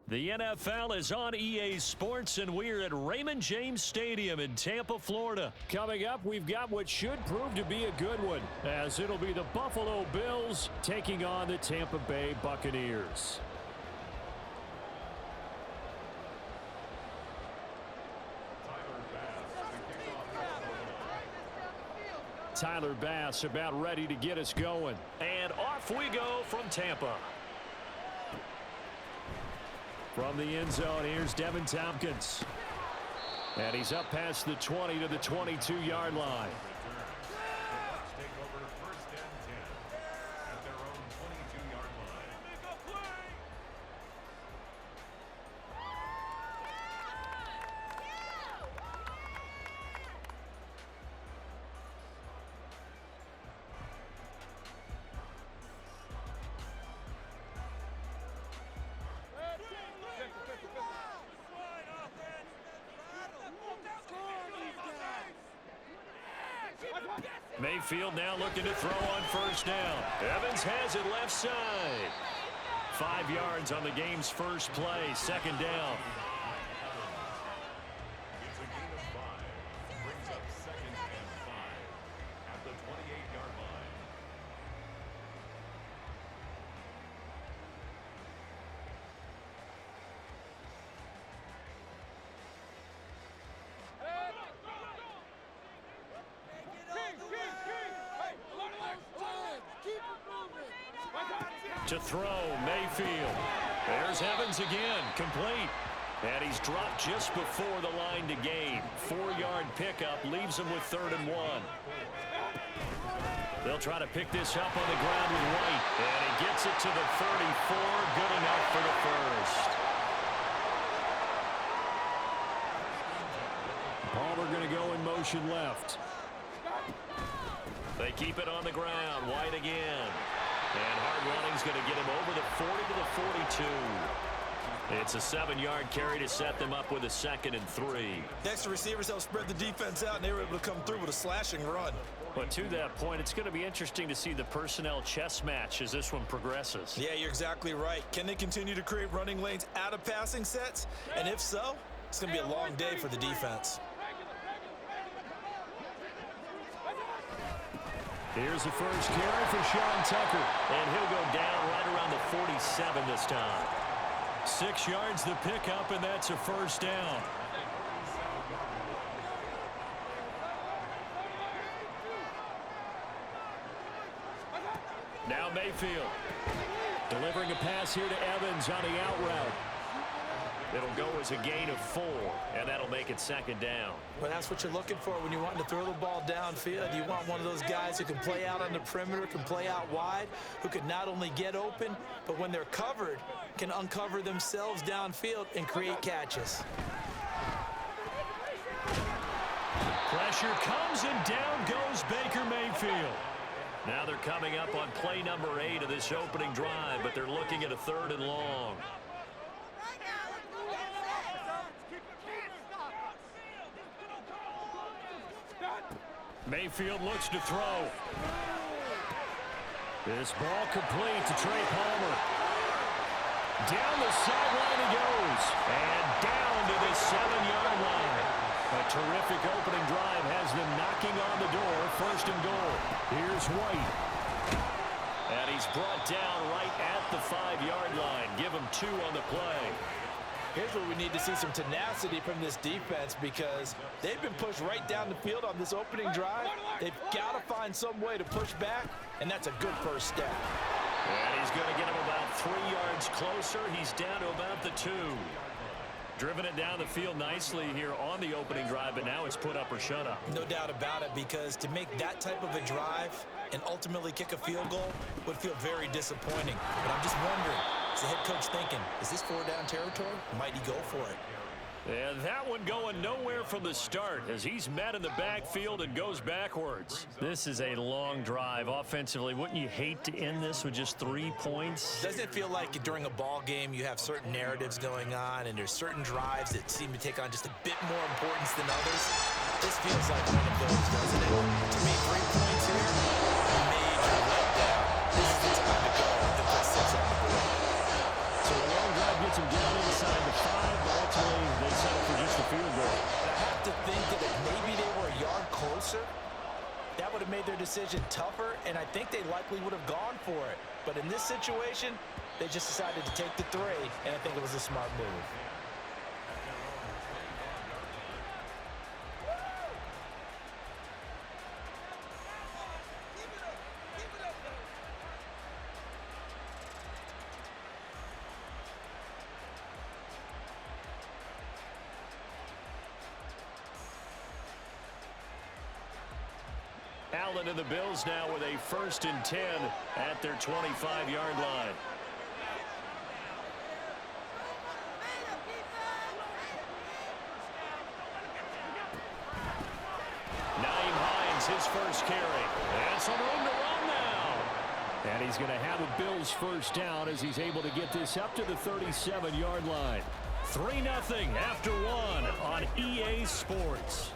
The NFL is on EA Sports, and we're at Raymond James Stadium in Tampa, Florida. Coming up, we've got what should prove to be a good one, as it'll be the Buffalo Bills taking on the Tampa Bay Buccaneers. Tyler Bass about ready to get us going. And off we go from Tampa. From the end zone, here's Devin Tompkins. And he's up past the 20 to the 22-yard line. Take over first and 10 at their own 22-yard line. Mayfield now looking to throw on first down. Evans has it left side. 5 yards on the game's first play, second down. It's a gain of 5. Brings up second and 5 at the 28-yard line. To throw, Mayfield. There's Evans again, complete. And he's dropped just before the line to gain. 4-yard pickup leaves him with 3rd and 1. They'll try to pick this up on the ground with White. And he gets it to the 34. Good enough for the first. Palmer going to go in motion left. They keep it on the ground. White again. And hard running's going to get him over the 40 to the 42. It's a 7-yard carry to set them up with a 2nd and 3. Extra receivers helped spread the defense out, and they were able to come through with a slashing run. But to that point, it's going to be interesting to see the personnel chess match as this one progresses. Yeah, you're exactly right. Can they continue to create running lanes out of passing sets? And if so, it's going to be a long day for the defense. Here's the first carry for Sean Tucker. And he'll go down right around the 47 this time. 6 yards the pickup, and that's a first down. Now Mayfield. Delivering a pass here to Evans on the out route. It'll go as a gain of 4, and that'll make it 2nd down. Well, that's what you're looking for when you want to throw the ball downfield. You want one of those guys who can play out on the perimeter, can play out wide, who can not only get open, but when they're covered, can uncover themselves downfield and create catches. Pressure comes, and down goes Baker Mayfield. Now they're coming up on play number 8 of this opening drive, but they're looking at a 3rd and long. Mayfield looks to throw. This ball complete to Trey Palmer. Down the sideline he goes. And down to the 7-yard line. A terrific opening drive has them knocking on the door. 1st and goal. Here's White. And he's brought down right at the 5-yard line. Give him 2 on the play. Here's where we need to see some tenacity from this defense, because they've been pushed right down the field on this opening drive. They've got to find some way to push back, and that's a good first step. And he's going to get him about 3 yards closer. He's down to about the 2. Driven it down the field nicely here on the opening drive, but now it's put up or shut up. No doubt about it, because to make that type of a drive and ultimately kick a field goal would feel very disappointing. But I'm just wondering, is the head coach thinking, is this 4-down territory? Might he go for it? And that one going nowhere from the start as he's met in the backfield and goes backwards. This is a long drive offensively. Wouldn't you hate to end this with just 3 points? Doesn't it feel like during a ball game you have certain narratives going on and there's certain drives that seem to take on just a bit more importance than others? This feels like one of those, doesn't it? To me, 3 points here, major letdown. This is the time to go and put 6 on the board. So a long drive gets him down inside decision tougher, and I think they likely would have gone for it. But in this situation, they just decided to take the 3, and I think it was a smart move. Allen and the Bills now with a 1st and 10 at their 25-yard line. Naeem Hines, his first carry. And some room to run now. And he's going to have a Bills first down as he's able to get this up to the 37-yard line. 3-0 after 1 on EA Sports.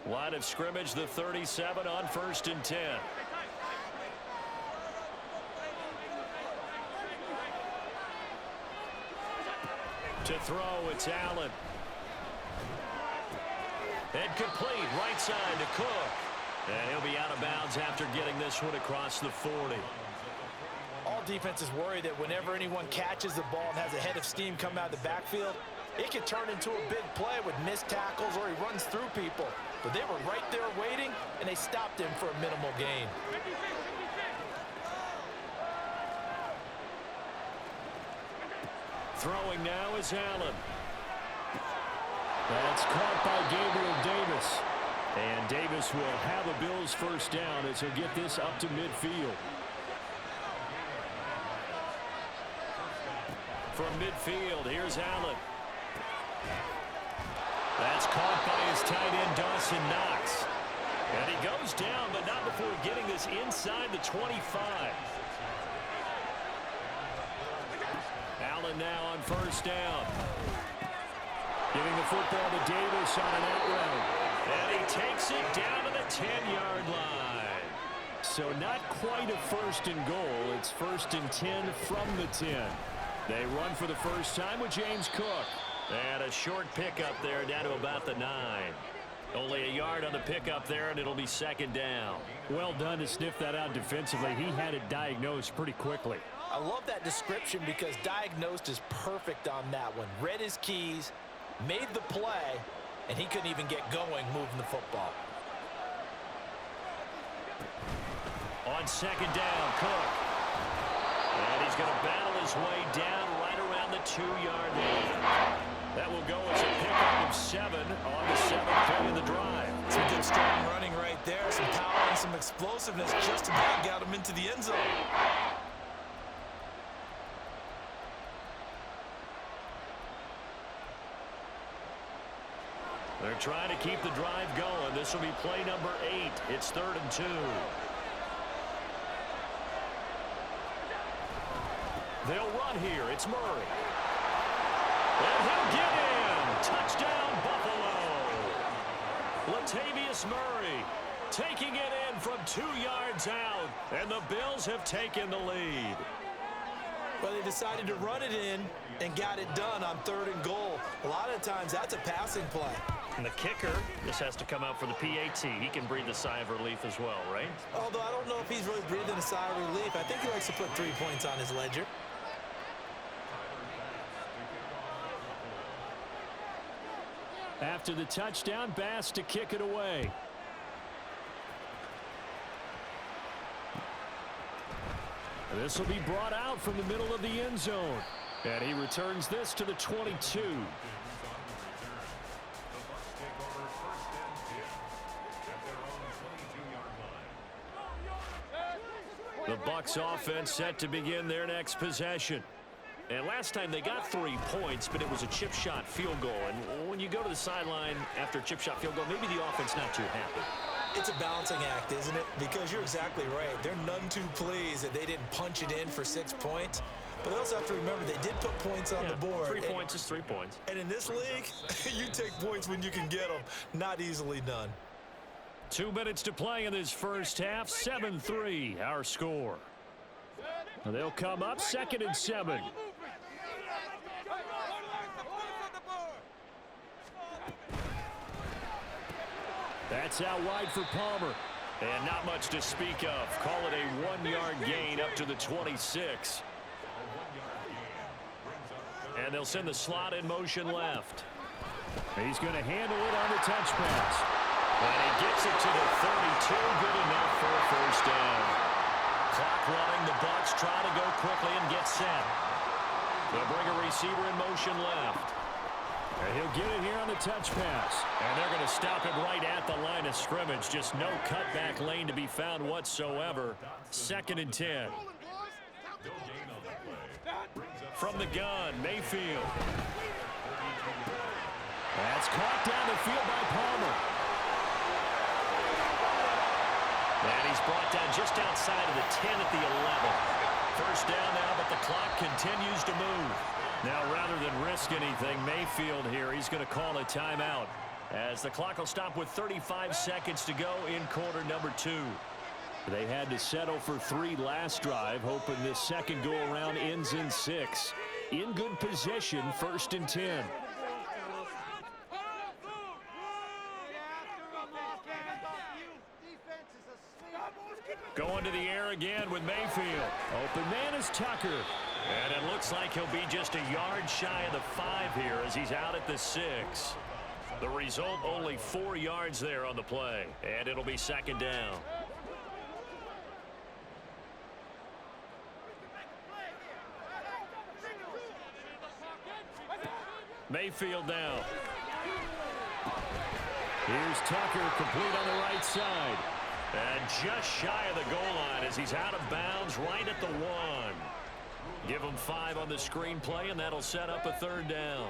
Line of scrimmage, the 37 on 1st and 10. To throw, it's Allen. And complete, right side to Cook. And he'll be out of bounds after getting this one across the 40. All defenses worry that whenever anyone catches the ball and has a head of steam come out of the backfield, it can turn into a big play with missed tackles or he runs through people. But they were right there waiting, and they stopped him for a minimal gain. Throwing now is Allen. That's caught by Gabriel Davis. And Davis will have a Bills first down as he'll get this up to midfield. From midfield, here's Allen. That's caught by his tight end, Dawson Knox. And he goes down, but not before getting this inside the 25. Allen now on first down. Giving the football to Davis on an out route. And he takes it down to the 10-yard line. So not quite a 1st and goal. It's 1st and 10 from the 10. They run for the first time with James Cook. And a short pickup there down to about the 9. Only a yard on the pickup there, and it'll be 2nd down. Well done to sniff that out defensively. He had it diagnosed pretty quickly. I love that description because diagnosed is perfect on that one. Read his keys, made the play, and he couldn't even get going moving the football. On 2nd down, Cook. And he's going to battle his way down right around the 2-yard line. That will go as a pickup of 7 on the 7th play of the drive. Some good strong running right there, some power and some explosiveness just about got him into the end zone. They're trying to keep the drive going. This will be play number 8. It's 3rd and 2. They'll run here. It's Murray. And he'll get in. Touchdown, Buffalo. Latavius Murray taking it in from 2 yards out. And the Bills have taken the lead. Well, they decided to run it in and got it done on 3rd and goal. A lot of times that's a passing play. And the kicker just has to come out for the PAT. He can breathe a sigh of relief as well, right? Although I don't know if he's really breathing a sigh of relief. I think he likes to put 3 points on his ledger. After the touchdown, Bass to kick it away. This will be brought out from the middle of the end zone. And he returns this to the 22. The Bucs offense set to begin their next possession. And last time they got 3 points, but it was a chip shot field goal. And when you go to the sideline after a chip shot field goal, maybe the offense not too happy. It's a balancing act, isn't it? Because you're exactly right. They're none too pleased that they didn't punch it in for 6 points. But they also have to remember they did put points on the board. 3 points is 3 points. And in this league, you take points when you can get them. Not easily done. 2 minutes to play in this first half. 7-3, our score. They'll come up 2nd and 7. That's out wide for Palmer. And not much to speak of. Call it a 1-yard gain up to the 26. And they'll send the slot in motion left. He's going to handle it on the touch pass. And he gets it to the 32. Good enough for a first down. Clock running. The Bucs try to go quickly and get set. They'll bring a receiver in motion left. And he'll get it here on the touch pass. And they're going to stop him right at the line of scrimmage. Just no cutback lane to be found whatsoever. 2nd and 10. From the gun, Mayfield. That's caught down the field by Palmer. And he's brought down just outside of the 10 at the 11. First down now, but the clock continues to move. Now, rather than risk anything, Mayfield here, he's going to call a timeout as the clock will stop with 35 seconds to go in quarter number 2. They had to settle for 3 last drive, hoping this second go-around ends in 6. In good position, 1st and 10. Going to the air again with Mayfield. Open man is Tucker. And it looks like he'll be just a yard shy of the 5 here as he's out at the 6. The result, only 4 yards there on the play. And it'll be 2nd down. Mayfield now. Here's Tucker, complete on the right side. And just shy of the goal line as he's out of bounds right at the 1. Give him 5 on the screenplay, and that'll set up a 3rd down.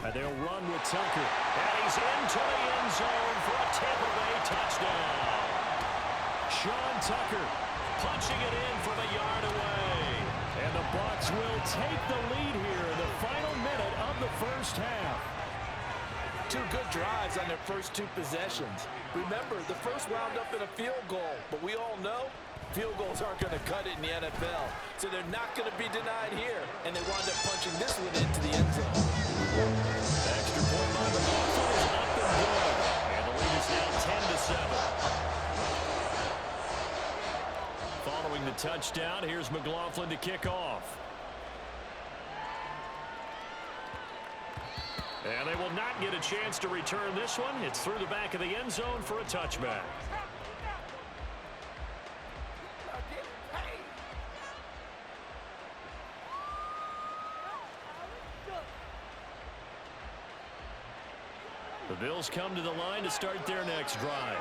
And they'll run with Tucker. And he's into the end zone for a Tampa Bay touchdown. Sean Tucker punching it in from a yard away. And the Bucs will take the lead here in the final minute of the first half. 2 good drives on their first 2 possessions. Remember, the first wound up in a field goal, but we all know field goals aren't going to cut it in the NFL, so they're not going to be denied here, and they wind up punching this one into the end zone. Extra point by the Bucs is up and good, and the lead is now 10-7. Following the touchdown, here's McLaughlin to kick off. And they will not get a chance to return this one. It's through the back of the end zone for a touchback. The Bills come to the line to start their next drive.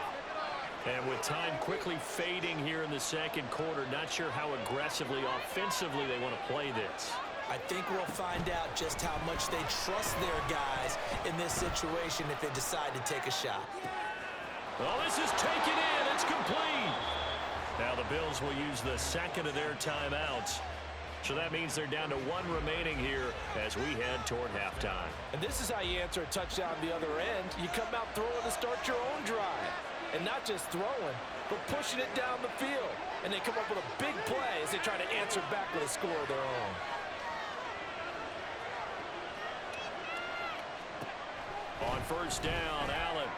And with time quickly fading here in the second quarter, not sure how aggressively, offensively they want to play this. I think we'll find out just how much they trust their guys in this situation if they decide to take a shot. Well, this is taken in. It's complete. Now the Bills will use the second of their timeouts. So that means they're down to 1 remaining here as we head toward halftime. And this is how you answer a touchdown the other end. You come out throwing to start your own drive. And not just throwing, but pushing it down the field. And they come up with a big play as they try to answer back with a score of their own. On first down, Allen.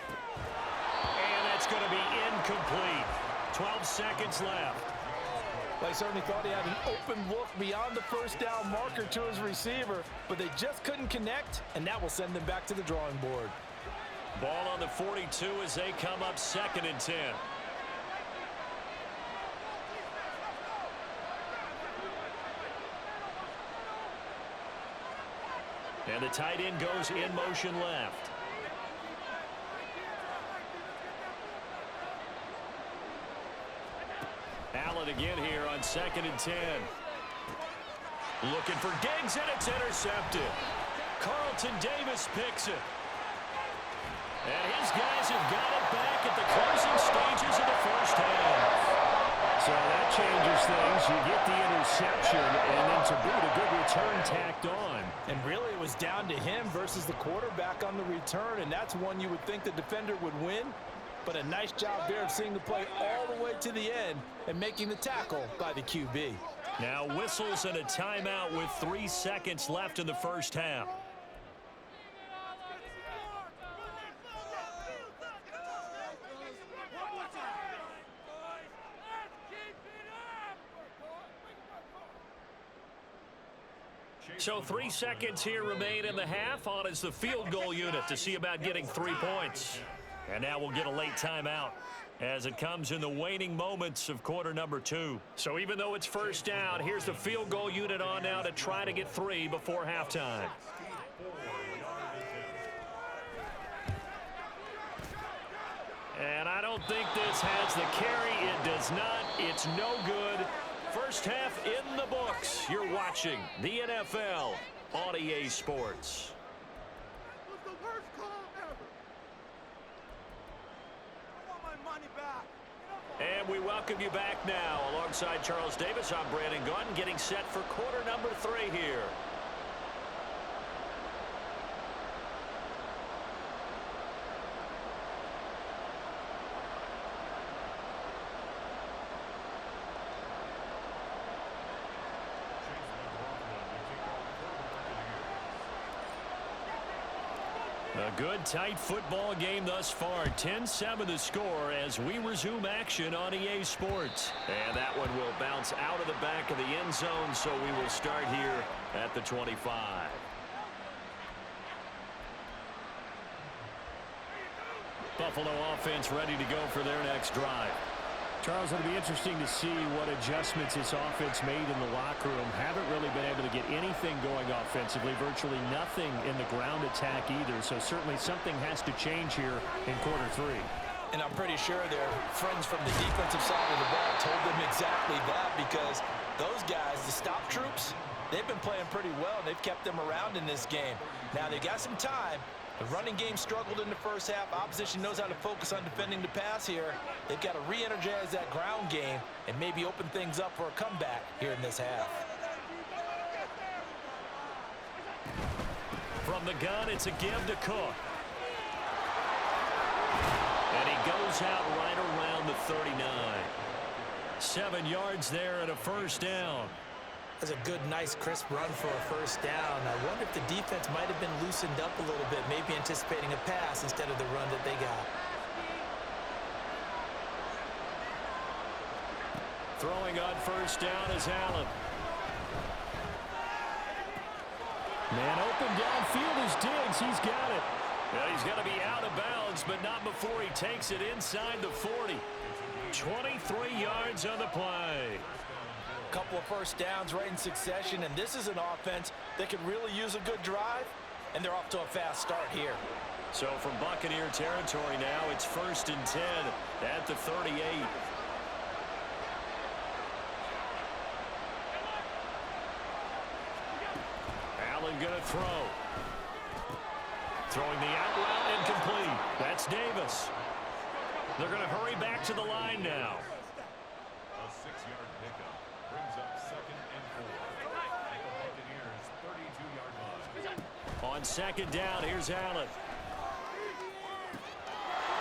And that's going to be incomplete. 12 seconds left. They certainly thought he had an open look beyond the first down marker to his receiver, but they just couldn't connect, and that will send them back to the drawing board. Ball on the 42 as they come up 2nd and 10. And the tight end goes in motion left. Allen again here on 2nd and 10. Looking for Diggs, and it's intercepted. Carlton Davis picks it. And his guys have got it back at the close you get the interception, and then to boot, a good return tacked on. And really, it was down to him versus the quarterback on the return, and that's one you would think the defender would win. But a nice job there of seeing the play all the way to the end and making the tackle by the QB. Now whistles and a timeout with 3 seconds left in the first half. So 3 seconds here remain in the half. On is the field goal unit to see about getting 3 points. And now we'll get a late timeout as it comes in the waning moments of quarter number 2. So even though it's first down, here's the field goal unit on now to try to get 3 before halftime. And I don't think this has the carry. It does not. It's no good. First half in the books. You're watching the NFL on EA Sports. And we welcome you back now. Alongside Charles Davis, I'm Brandon Gunn, getting set for quarter number 3 here. A good, tight football game thus far. 10-7 the score as we resume action on EA Sports. And that one will bounce out of the back of the end zone, so we will start here at the 25. Buffalo offense ready to go for their next drive. Charles, it'll be interesting to see what adjustments this offense made in the locker room. Haven't really been able to get anything going offensively, virtually nothing in the ground attack either. So certainly something has to change here in quarter 3. And I'm pretty sure their friends from the defensive side of the ball told them exactly that, because those guys, the stop troops, they've been playing pretty well. They've kept them around in this game. Now they got some time. The running game struggled in the first half. Opposition knows how to focus on defending the pass here. They've got to re-energize that ground game and maybe open things up for a comeback here in this half. From the gun, it's a give to Cook. And he goes out right around the 39. 7 yards there and a first down. That's a good, nice, crisp run for a first down. I wonder if the defense might have been loosened up a little bit, maybe anticipating a pass instead of the run that they got. Throwing on first down is Allen. Man open downfield is Diggs. He's got it. Well, he's got to be out of bounds, but not before he takes it inside the 40. 23 yards on the play. Couple of first downs right in succession, and this is an offense that could really use a good drive, and they're off to a fast start here. So from Buccaneer territory now, it's 1st and 10 at the 38. Allen gonna throw. Throwing the out route incomplete. That's Davis. They're gonna hurry back to the line now. A 6-yard pickup brings up 2nd and 4 at the Buccaneers' 32-yard line. On 2nd down, here's Allen.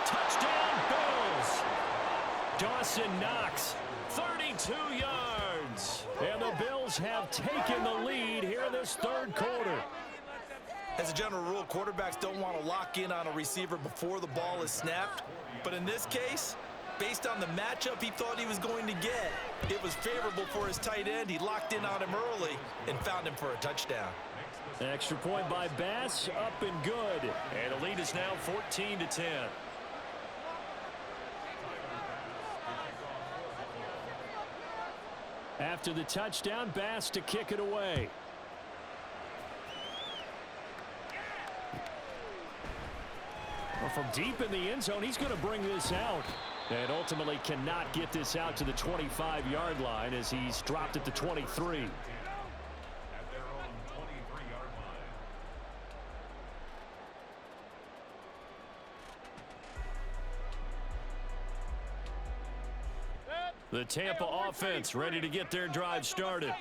Touchdown, Bills! Dawson Knox, 32 yards. And the Bills have taken the lead here in this 3rd quarter. As a general rule, quarterbacks don't want to lock in on a receiver before the ball is snapped. But in this case, based on the matchup he thought he was going to get, it was favorable for his tight end. He locked in on him early and found him for a touchdown. Extra point by Bass, up and good. And the lead is now 14-10. After the touchdown, Bass to kick it away. Well, from deep in the end zone, he's going to bring this out. And ultimately cannot get this out to the 25-yard line as he's dropped at the 23. At their own 23-yard line. The Tampa offense ready to get their drive started.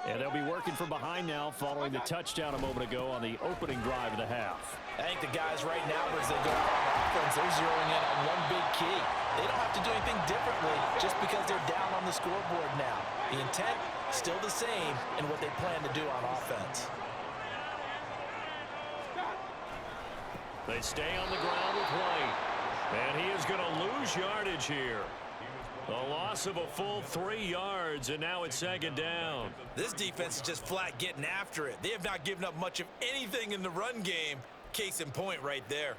And they'll be working from behind now following the touchdown a moment ago on the opening drive of the half. I think the guys right now, as they go on offense, they're zeroing in on one big key. They don't have to do anything differently just because they're down on the scoreboard now. The intent, still the same in what they plan to do on offense. They stay on the ground with White. And he is going to lose yardage here. A loss of a full 3 yards, and now it's second down. This defense is just flat getting after it. They have not given up much of anything in the run game. Case in point right there.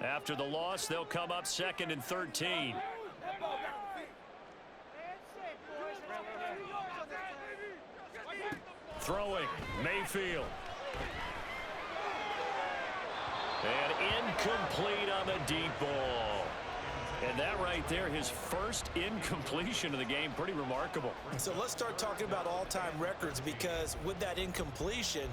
After the loss, they'll come up 2nd and 13. Throwing, Mayfield. And incomplete on the deep ball. And that right there, his first incompletion of the game, pretty remarkable. So let's start talking about all-time records, because with that incompletion,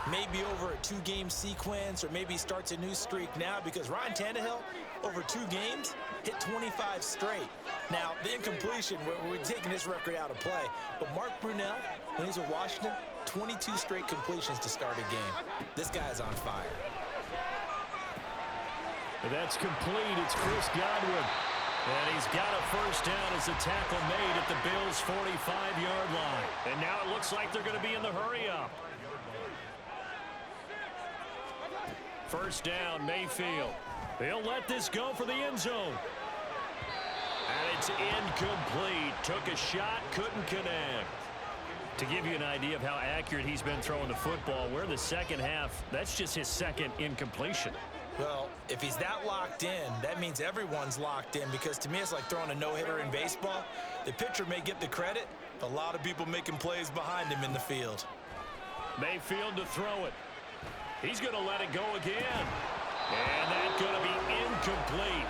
maybe over a 2-game sequence, or maybe starts a new streak now, because Ryan Tannehill, over 2 games, hit 25 straight. Now, the incompletion, we're taking this record out of play. But Mark Brunell, when he's with Washington, 22 straight completions to start a game. This guy's on fire. That's complete. It's Chris Godwin. And he's got a first down as the tackle made at the Bills' 45-yard line. And now it looks like they're going to be in the hurry-up. First down, Mayfield. They'll let this go for the end zone. And it's incomplete. Took a shot, couldn't connect. To give you an idea of how accurate he's been throwing the football, we're in the second half. That's just his second incompletion. Well, if he's that locked in, that means everyone's locked in, because to me it's like throwing a no-hitter in baseball. The pitcher may get the credit, but a lot of people making plays behind him in the field. Mayfield to throw it. He's going to let it go again. And that's going to be incomplete.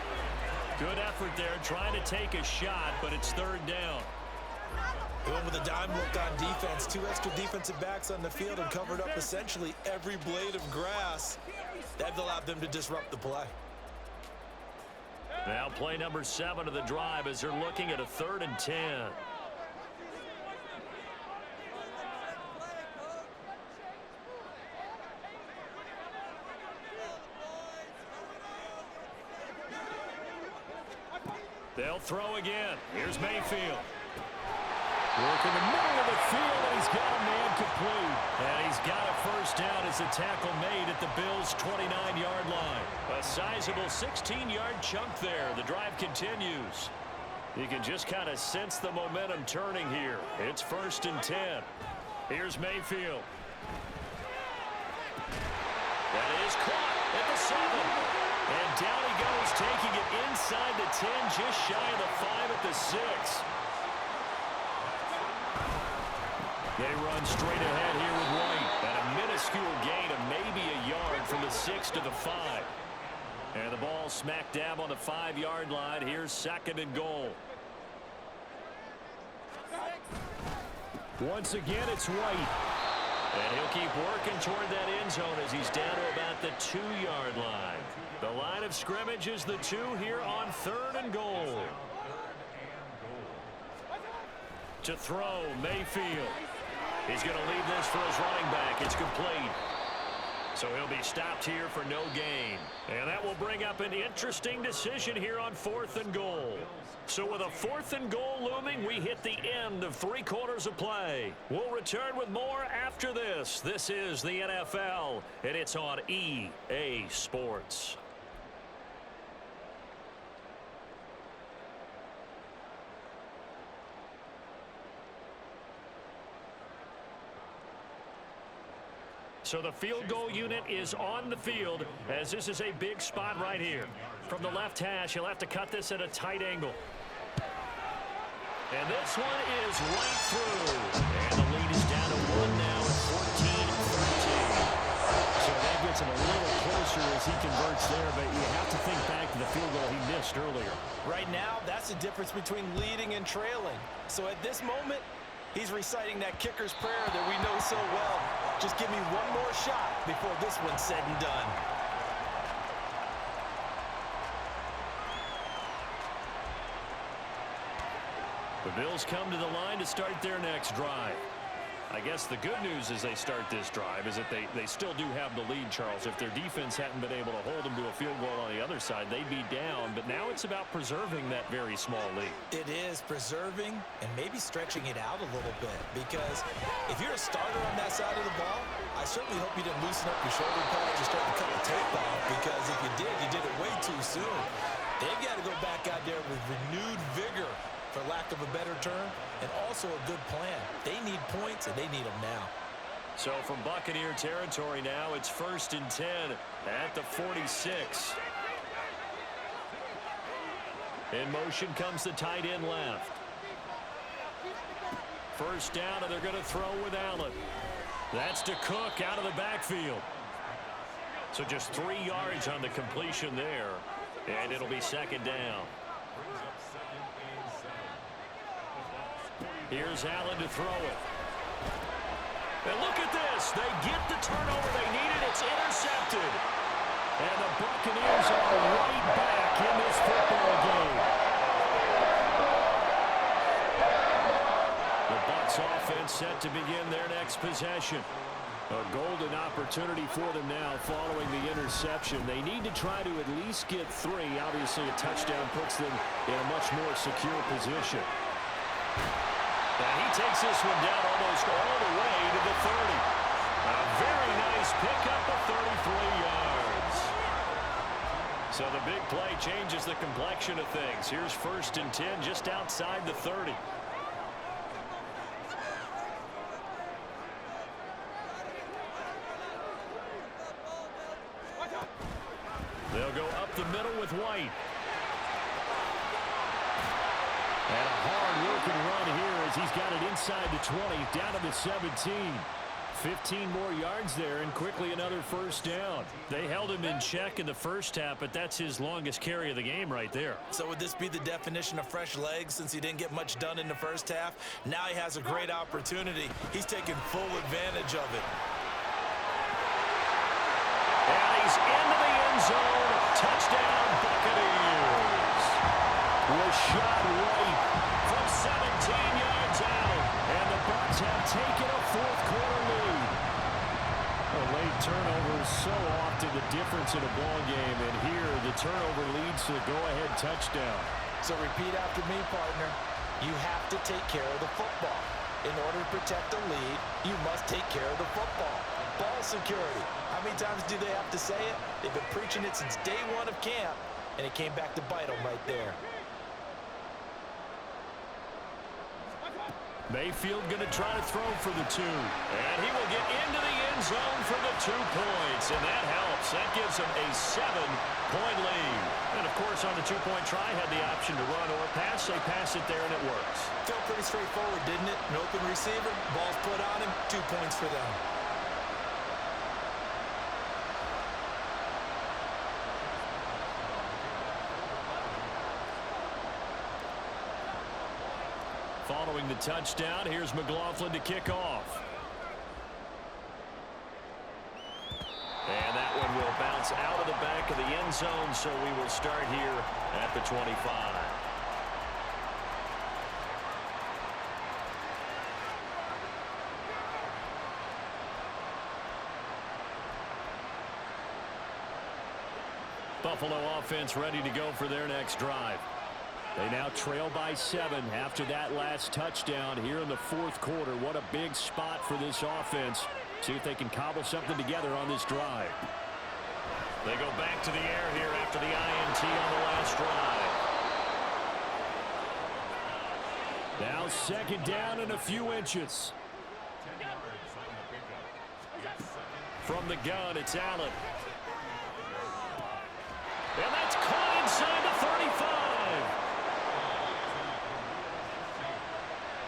Good effort there, trying to take a shot, but it's third down. They went with a dime look on defense. 2 extra defensive backs on the field and covered up essentially every blade of grass. That allowed them to disrupt the play. Now play number 7 of the drive as they're looking at a 3rd and 10. They'll throw again. Here's Mayfield. Work in the middle of the field, and he's got a man complete. And he's got a first down as the tackle made at the Bills' 29-yard line. A sizable 16-yard chunk there. The drive continues. You can just kind of sense the momentum turning here. It's 1st and 10. Here's Mayfield. That is caught at the 7. And down he goes, taking it inside the 10, just shy of the 5 at the 6. They run straight ahead here with White. And a minuscule gain of maybe a yard from the 6 to the 5. And the ball smack dab on the 5-yard line. Here's 2nd and goal. Once again, it's White. And he'll keep working toward that end zone as he's down to about the 2-yard line. The line of scrimmage is the 2 here on 3rd and goal. To throw, Mayfield. He's going to leave this for his running back. It's complete. So he'll be stopped here for no gain. And that will bring up an interesting decision here on 4th and goal. So with a 4th and goal looming, we hit the end of 3 quarters of play. We'll return with more after this. This is the NFL, and it's on EA Sports. So the field goal unit is on the field, as this is a big spot right here. From the left hash, he'll have to cut this at a tight angle. And this one is right through. And the lead is down to 1 now at 14-13. So that gets him a little closer as he converts there, but you have to think back to the field goal he missed earlier. Right now, that's the difference between leading and trailing. So at this moment, He's reciting that kicker's prayer that we know so well. Just give me one more shot before this one's said and done. The Bills come to the line to start their next drive. I guess the good news as they start this drive is that they still do have the lead, Charles. If their defense hadn't been able to hold them to a field goal on the other side, they'd be down. But now it's about preserving that very small lead. It is preserving and maybe stretching it out a little bit, because if you're a starter on that side of the ball, I certainly hope you didn't loosen up your shoulder pads or start to cut the tape off, because if you did it way too soon. They've got to go back out there with renewed vigor, for lack of a better term, and also a good plan. They need points, and they need them now. So from Buccaneer territory now, it's 1st and 10 at the 46. In motion comes the tight end left. First down, and they're going to throw with Allen. That's to Cook out of the backfield. So just 3 yards on the completion there, and it'll be 2nd down. Here's Allen to throw it. And look at this. They get the turnover they needed. It's intercepted. And the Buccaneers are right back in this football game. The Bucs offense set to begin their next possession. A golden opportunity for them now following the interception. They need to try to at least get 3. Obviously, a touchdown puts them in a much more secure position. And he takes this one down almost all the way to the 30. A very nice pickup of 33 yards. So the big play changes the complexion of things. Here's 1st and 10 just outside the 30. They'll go up the middle with White. And a hard-working run here as he's got it inside the 20, down to the 17. 15 more yards there, and quickly another 1st down. They held him in check in the first half, but that's his longest carry of the game right there. So would this be the definition of fresh legs since he didn't get much done in the first half? Now he has a great opportunity. He's taking full advantage of it. And he's into the end zone. Touchdown, Buccaneers. Rashad White from 17 yards out. And the Bucs have taken a 4th quarter lead. A late turnover is so often the difference in a ball game. And here, the turnover leads to the go-ahead touchdown. So repeat after me, partner. You have to take care of the football. In order to protect the lead, you must take care of the football. Ball security. How many times do they have to say it? They've been preaching it since day 1 of camp, and it came back to bite them right there. Mayfield going to try to throw for the 2. And he will get into the end zone for the 2 points. And that helps. That gives him a 7-point lead. And, of course, on the 2-point try, had the option to run or pass. They pass it there, and it works. Felt pretty straightforward, didn't it? An open receiver, ball's put on him, 2 points for them. Following the touchdown, here's McLaughlin to kick off. And that one will bounce out of the back of the end zone, so we will start here at the 25. Buffalo offense ready to go for their next drive. They now trail by 7 after that last touchdown here in the 4th quarter. What a big spot for this offense. See if they can cobble something together on this drive. They go back to the air here after the INT on the last drive. Now 2nd down and a few inches. From the gun, it's Allen. And that's caught inside the 35.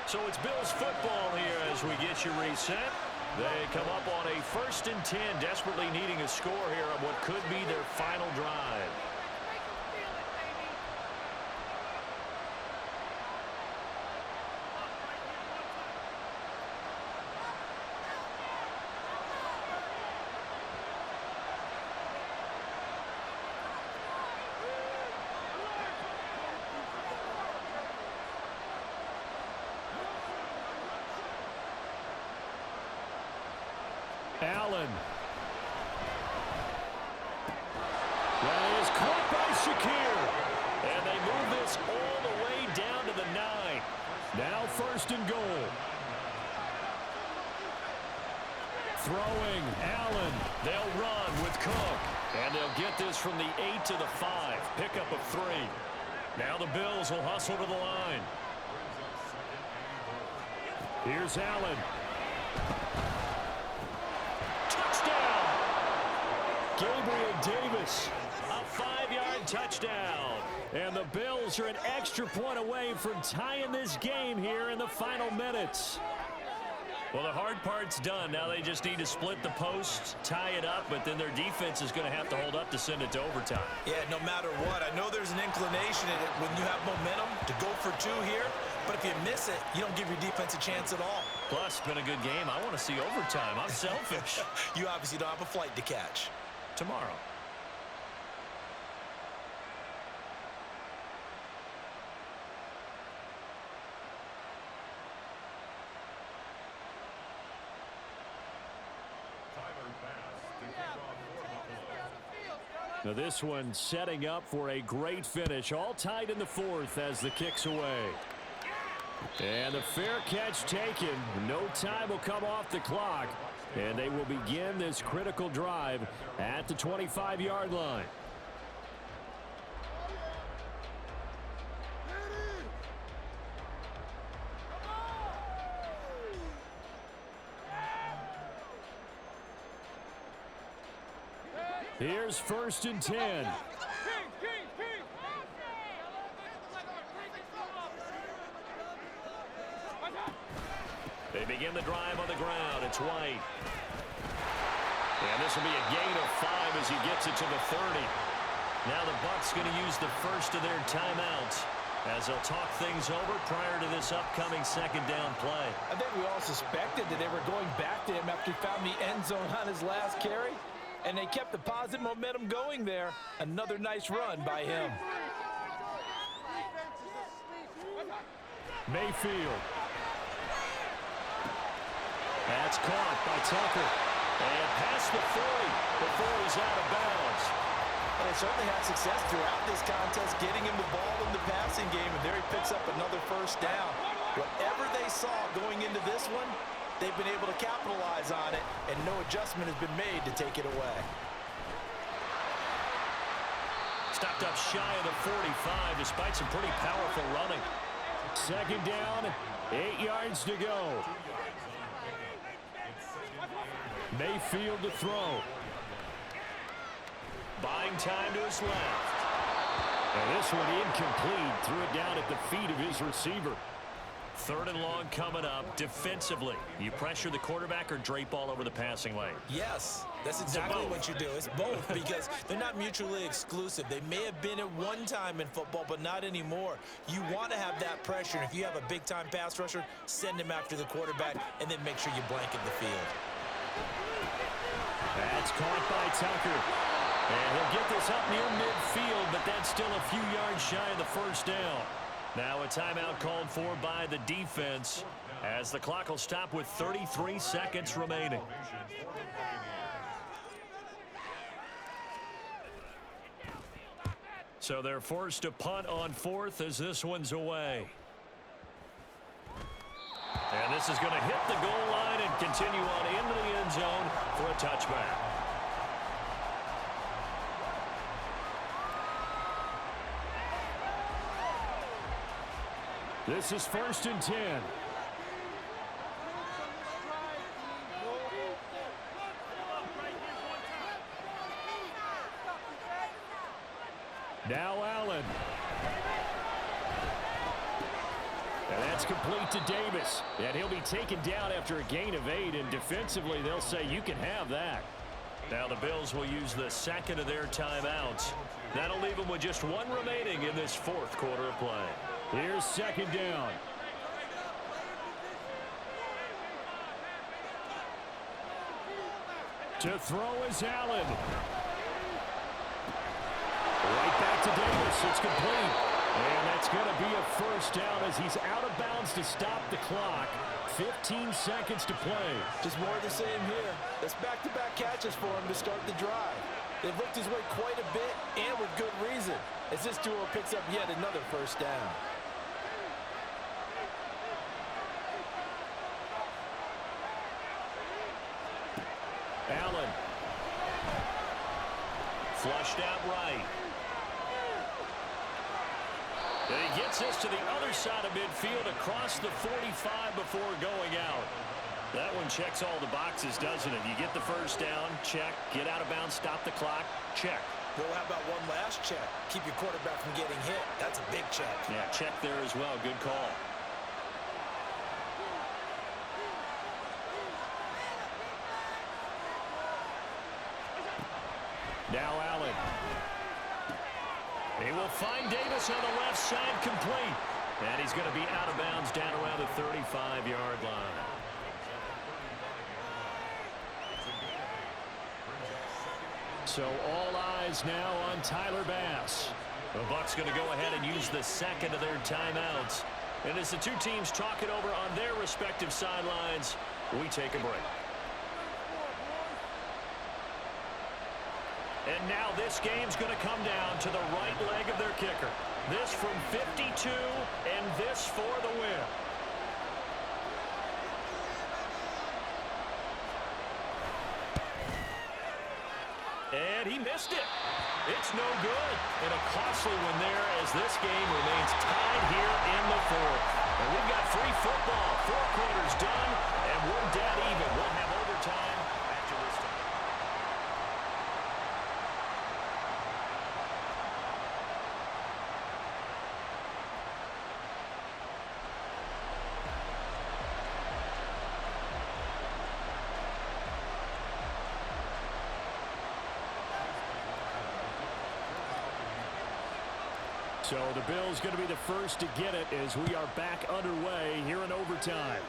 So it's Bills football here as we get you reset. They come up on a 1st and 10, desperately needing a score here on what could be their final drive. Allen. That is caught by Shakir. And they move this all the way down to the 9. Now 1st and goal. Throwing, Allen. They'll run with Cook. And they'll get this from the 8 to the 5. Pickup of 3. Now the Bills will hustle to the line. Here's Allen. Touchdown! Gabriel Davis. A 5-yard touchdown. And the Bills are an extra point away from tying this game here in the final minutes. Well, the hard part's done. Now they just need to split the posts, tie it up, but then their defense is going to have to hold up to send it to overtime. Yeah, no matter what. I know there's an inclination in it when you have momentum to go for 2 here, but if you miss it, you don't give your defense a chance at all. Plus, it's been a good game. I want to see overtime. I'm selfish. You obviously don't have a flight to catch. Tomorrow. Now this one setting up for a great finish. All tied in the 4th as the kick's away. And the fair catch taken. No time will come off the clock. And they will begin this critical drive at the 25-yard line. Here's 1st and 10. They begin the drive on the ground. It's White. And this will be a gain of 5 as he gets it to the 30. Now the Bucs going to use the first of their timeouts as they'll talk things over prior to this upcoming 2nd down play. I think we all suspected that they were going back to him after he found the end zone on his last carry. And they kept the positive momentum going there. Another nice run by him. Mayfield. That's caught by Tucker. And past the 40 before he's out of bounds. Well, they certainly had success throughout this contest, getting him the ball in the passing game, and there he picks up another 1st down. Whatever they saw going into this one, they've been able to capitalize on it, and no adjustment has been made to take it away. Stopped up shy of the 45 despite some pretty powerful running. 2nd down, 8 yards to go. Mayfield to throw. Buying time to his left. And this one incomplete. Threw it down at the feet of his receiver. 3rd and long coming up. Defensively, you pressure the quarterback or drape all over the passing lane? Yes, that's exactly what you do. It's both because they're not mutually exclusive. They may have been at one time in football, but not anymore. You want to have that pressure. And if you have a big-time pass rusher, send him after the quarterback and then make sure you blanket the field. That's caught by Tucker. And he'll get this up near midfield, but that's still a few yards shy of the 1st down. Now a timeout called for by the defense as the clock will stop with 33 seconds remaining. So they're forced to punt on 4th as this one's away. And this is going to hit the goal line and continue on into the end zone for a touchback. This is 1st and 10. Now Allen. And that's complete to Davis. And he'll be taken down after a gain of 8. And defensively, they'll say you can have that. Now the Bills will use the 2nd of their timeouts. That'll leave them with just 1 remaining in this 4th quarter of play. Here's 2nd down. To throw is Allen. Right back to Davis. It's complete. And that's going to be a first down as he's out of bounds to stop the clock. 15 seconds to play. Just more of the same here. That's back-to-back catches for him to start the drive. They've looked his way quite a bit, and with good reason, as this duo picks up yet another first down. Allen. Flushed out right. And he gets this to the other side of midfield across the 45 before going out. That one checks all the boxes, doesn't it? You get the first down, check. Get out of bounds, stop the clock, check. Well, how about one last check? Keep your quarterback from getting hit. That's a big check. Yeah, check there as well. Good call. Now Allen. He will find Davis on the left side, complete. And he's going to be out of bounds down around the 35-yard line. So all eyes now on Tyler Bass. The Bucs going to go ahead and use the second of their timeouts. And as the two teams talk it over on their respective sidelines, we take a break. And now this game's going to come down to the right leg of their kicker. This from 52, and this for the win. And he missed it. It's no good. And a costly one there as this game remains tied here in the fourth. And we've got free football. 4 quarters done, and we're dead even. We'll have overtime after this time. So the Bills going to be the first to get it as we are back underway here in overtime.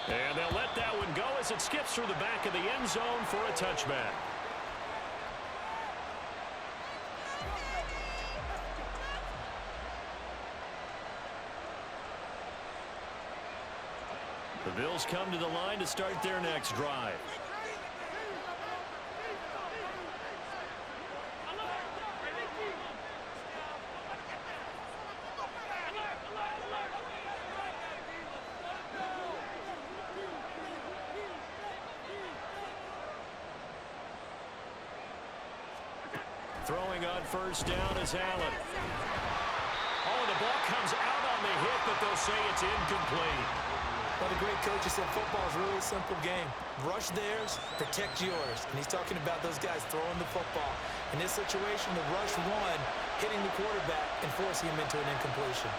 And they'll let that one go as it skips through the back of the end zone for a touchback. The Bills come to the line to start their next drive. Throwing on first down is Allen. Oh, the ball comes out on the hit, but they'll say it's incomplete. Well, the great coach said football is really a simple game. Rush theirs, protect yours. And he's talking about those guys throwing the football. In this situation, the rush one, hitting the quarterback and forcing him into an incompletion.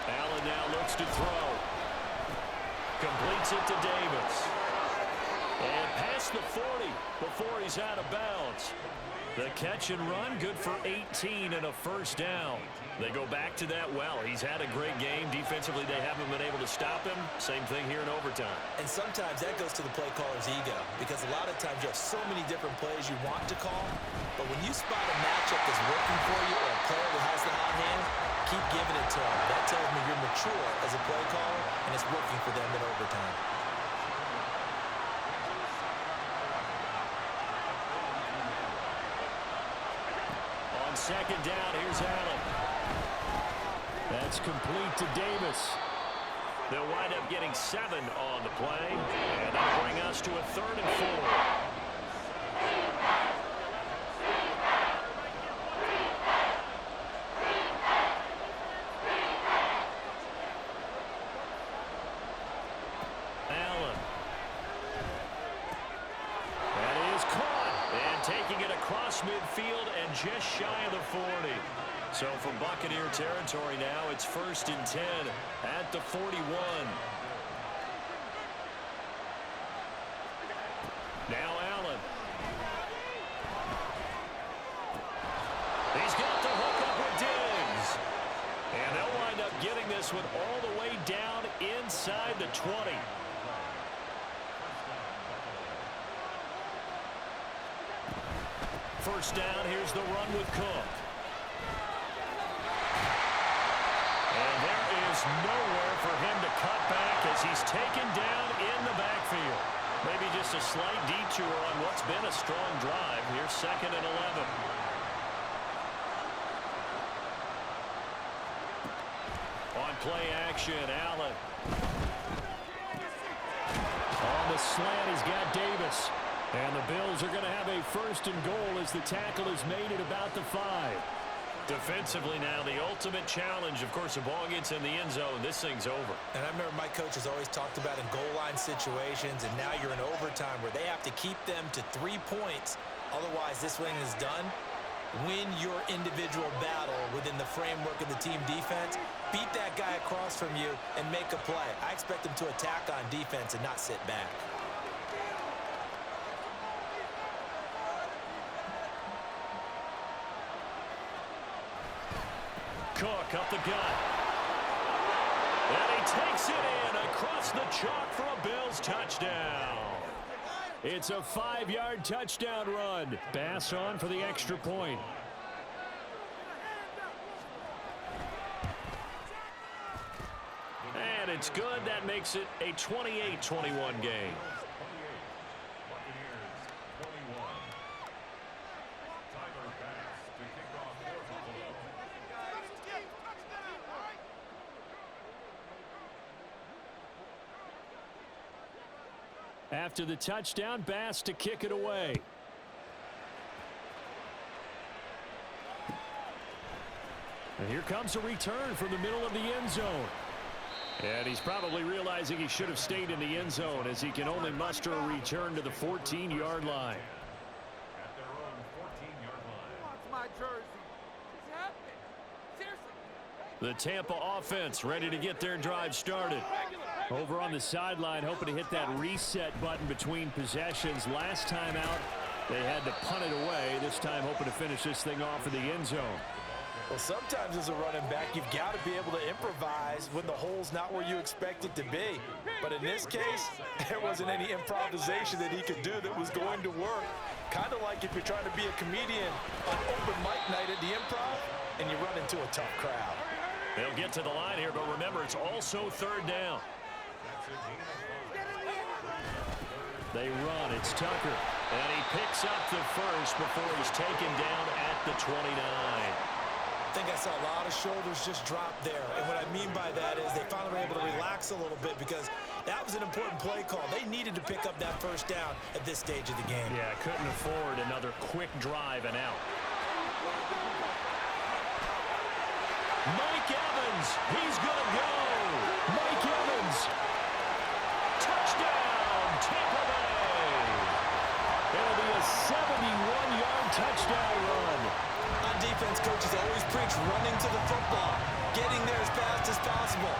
Allen now looks to throw. Completes it to Davis. And past the 40 before he's out of bounds. The catch and run, good for 18 and a first down. They go back to that well. He's had a great game. Defensively, they haven't been able to stop him. Same thing here in overtime. And sometimes that goes to the play caller's ego, because a lot of times you have so many different plays you want to call, but when you spot a matchup that's working for you or a player that has the hot hand, keep giving it to them. That tells me you're mature as a play caller, and it's working for them in overtime. On second down, here's Allen. That's complete to Davis. They'll wind up getting 7 on the play, and that'll bring us to a 3rd and 4. Allen. That is caught, and taking it across midfield and just shy of the 40. So from Buccaneer territory now, it's 1st and 10 at the 41. Now Allen. He's got the hook up with Diggs. And they'll wind up getting this one all the way down inside the 20. first down. Here's the run with Cook. And there is nowhere for him to cut back as he's taken down in the backfield. Maybe just a slight detour on what's been a strong drive. Here's 2nd and 11. On play action, Allen. On the slant, he's got Davis. And the Bills are going to have a 1st and goal as the tackle is made at about the 5. Defensively now, the ultimate challenge. Of course, the ball gets in the end zone. This thing's over. And I remember my coaches always talked about in goal line situations, and now you're in overtime where they have to keep them to 3 points. Otherwise, this thing is done. Win your individual battle within the framework of the team defense. Beat that guy across from you and make a play. I expect them to attack on defense and not sit back. Cook up the gut. And he takes it in across the chalk for a Bills touchdown. It's a 5-yard touchdown run. Bass on for the extra point. And it's good. That makes it a 28-21 game. After the touchdown, Bass to kick it away. And here comes a return from the middle of the end zone. And he's probably realizing he should have stayed in the end zone as he can only muster a return to the 14-yard line. At their own 14-yard line. What's my jersey? What's happening? Seriously. The Tampa offense ready to get their drive started. Over on the sideline, hoping to hit that reset button between possessions. Last time out, they had to punt it away. This time, hoping to finish this thing off in the end zone. Well, sometimes as a running back, you've got to be able to improvise when the hole's not where you expect it to be. But in this case, there wasn't any improvisation that he could do that was going to work. Kind of like if you're trying to be a comedian on open mic night at the Improv and you run into a tough crowd. They'll get to the line here, but remember, it's also 3rd down. They run. It's Tucker. And he picks up the first before he's taken down at the 29. I think I saw a lot of shoulders just drop there. And what I mean by that is they finally were able to relax a little bit because that was an important play call. They needed to pick up that 1st down at this stage of the game. Yeah, couldn't afford another quick drive and out. Mike Evans, he's going to go. Mike Evans. Touchdown, Tampa Bay. It'll be a 71-yard touchdown run. On defense, coaches always preach running to the football, getting there as fast as possible.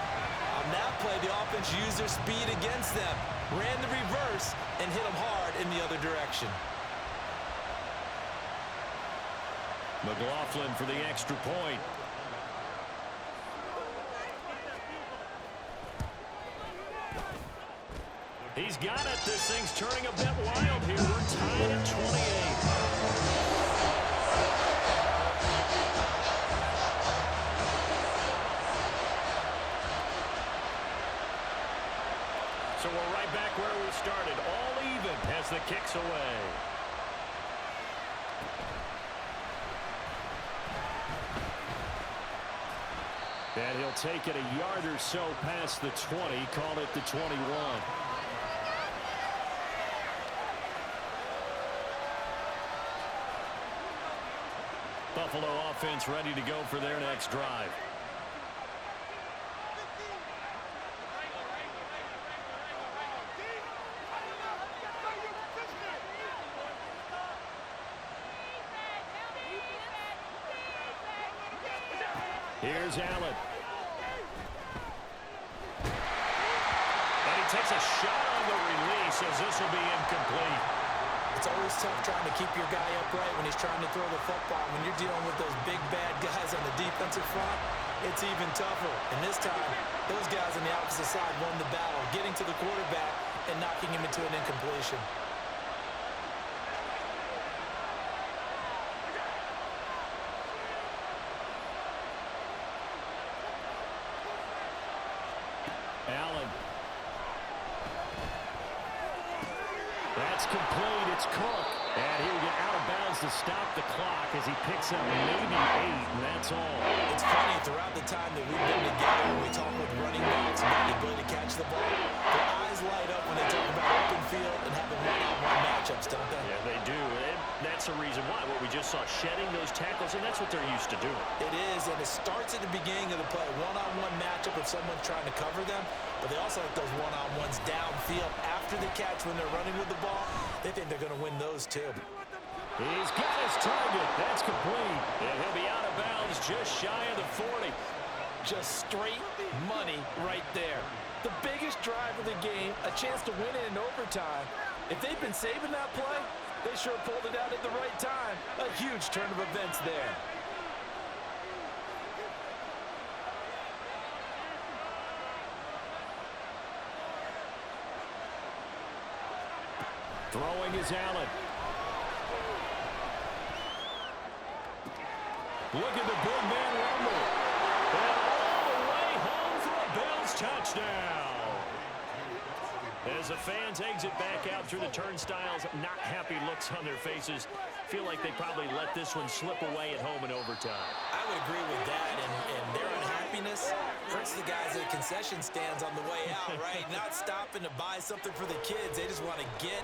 On that play, the offense used their speed against them, ran the reverse, and hit them hard in the other direction. McLaughlin for the extra point. He's got it. This thing's turning a bit wild here. We're tied at 28. So we're right back where we started. All even as the kick's away. And he'll take it a yard or so past the 20. Call it the 21. Buffalo offense ready to go for their next drive. Here's Allen. And he takes a shot on the release as this will be incomplete. It's always tough trying to keep your guy upright when he's trying to throw the football. When you're dealing with those big, bad guys on the defensive front, it's even tougher. And this time, those guys on the opposite side won the battle, getting to the quarterback and knocking him into an incompletion. That's complete. It's Cook. And he'll get out of bounds to stop the clock as he picks up maybe 8, and that's all. It's funny, throughout the time that we've been together, when we talk with running backs about the ability to catch the ball, their eyes light up when they talk about open field and having one-on-one matchups, don't they? Yeah, they do. And that's the reason why. What we just saw, shedding those tackles, and that's what they're used to doing. It is, and it starts at the beginning of the play. One-on-one matchup if someone's trying to cover them, but they also like those one-on-ones downfield after the catch when they're running with the ball. They think they're going to win those too. He's got his target. That's complete. And he'll be out of bounds just shy of the 40. Just straight money right there. The biggest drive of the game, a chance to win it in overtime. If they've been saving that play, they sure pulled it out at the right time. A huge turn of events there. Throwing is Allen. Look at the big man rumble. And all the way home for a Bills touchdown. As the fans exit back out through the turnstiles, not happy looks on their faces. Feel like they probably let this one slip away at home in overtime. I would agree with that, and their unhappiness hurts the guys at the concession stands on the way out, right? Not stopping to buy something for the kids. They just want to get